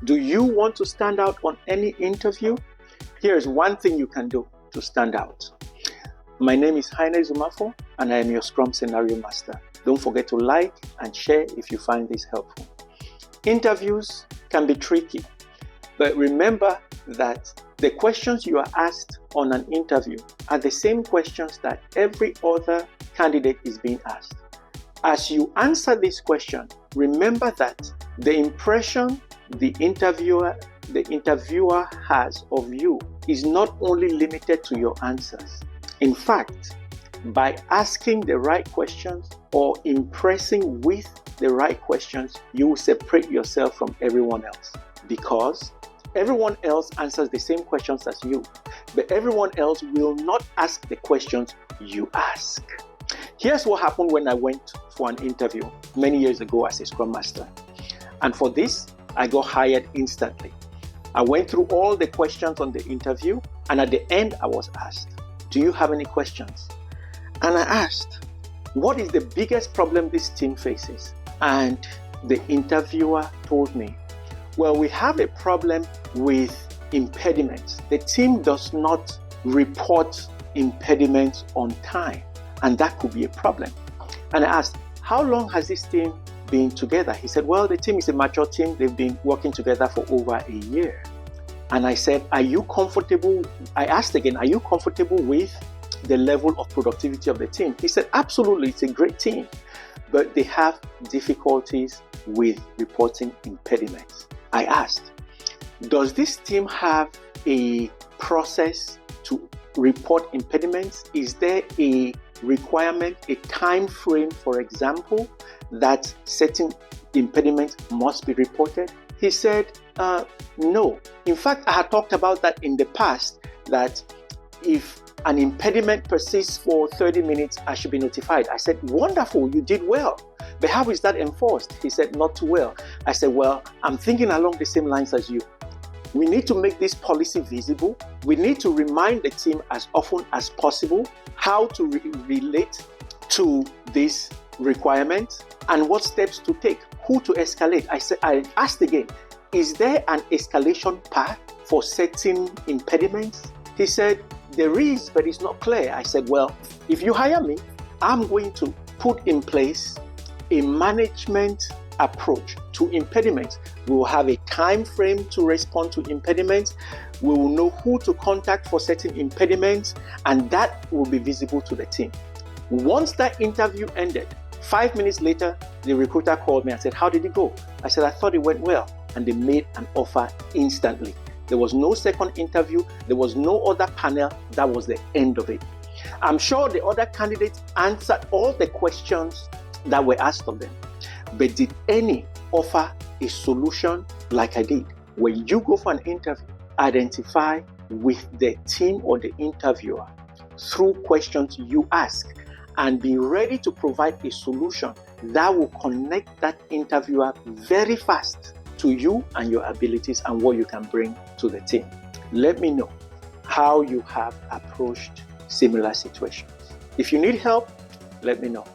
Do you want to stand out on any interview? Here's one thing you can do to stand out. My name is Heine Zumafo, and I am your Scrum Scenario Master. Don't forget to like and share if you find this helpful. Interviews can be tricky, but remember that the questions you are asked on an interview are the same questions that every other candidate is being asked. As you answer this question, remember that the impression the interviewer has of you is not only limited to your answers. In fact, by asking the right questions or impressing with the right questions, you will separate yourself from everyone else, because everyone else answers the same questions as you, but everyone else will not ask the questions you ask. Here's what happened when I went for an interview many years ago as a Scrum Master. And for this, I got hired instantly. I went through all the questions on the interview, and at the end, I was asked, "Do you have any questions?" And I asked, "What is the biggest problem this team faces?" And the interviewer told me, "Well, we have a problem with impediments. The team does not report impediments on time, and that could be a problem." And I asked, "How long has this team been together?" He said, "Well, the team is a mature team. They've been working together for over a year." And I said, I asked again, "Are you comfortable with the level of productivity of the team?" He said, "Absolutely, it's a great team, but they have difficulties with reporting impediments." I asked, "Does this team have a process to report impediments? Is there a requirement, a time frame, for example, that certain impediments must be reported?" He said, "No. In fact, I had talked about that in the past, that if an impediment persists for 30 minutes, I should be notified." I said, "Wonderful, you did well. But how is that enforced?" He said, "Not too well." I said, "Well, I'm thinking along the same lines as you. We need to make this policy visible. We need to remind the team as often as possible how to relate to this requirement and what steps to take, who to escalate." I asked again, "Is there an escalation path for certain impediments?" He said, "There is, but it's not clear." I said, "Well, if you hire me, I'm going to put in place a management approach to impediments. We will have a time frame to respond to impediments. We will know who to contact for certain impediments, and that will be visible to the team." Once that interview ended, 5 minutes later, the recruiter called me and said, "How did it go?" I said, "I thought it went well." And they made an offer instantly. There was no second interview. There was no other panel. That was the end of it. I'm sure the other candidates answered all the questions that were asked of them. But did any offer a solution like I did? When you go for an interview, identify with the team or the interviewer through questions you ask, and be ready to provide a solution that will connect that interviewer very fast to you and your abilities and what you can bring to the team. Let me know how you have approached similar situations. If you need help, let me know.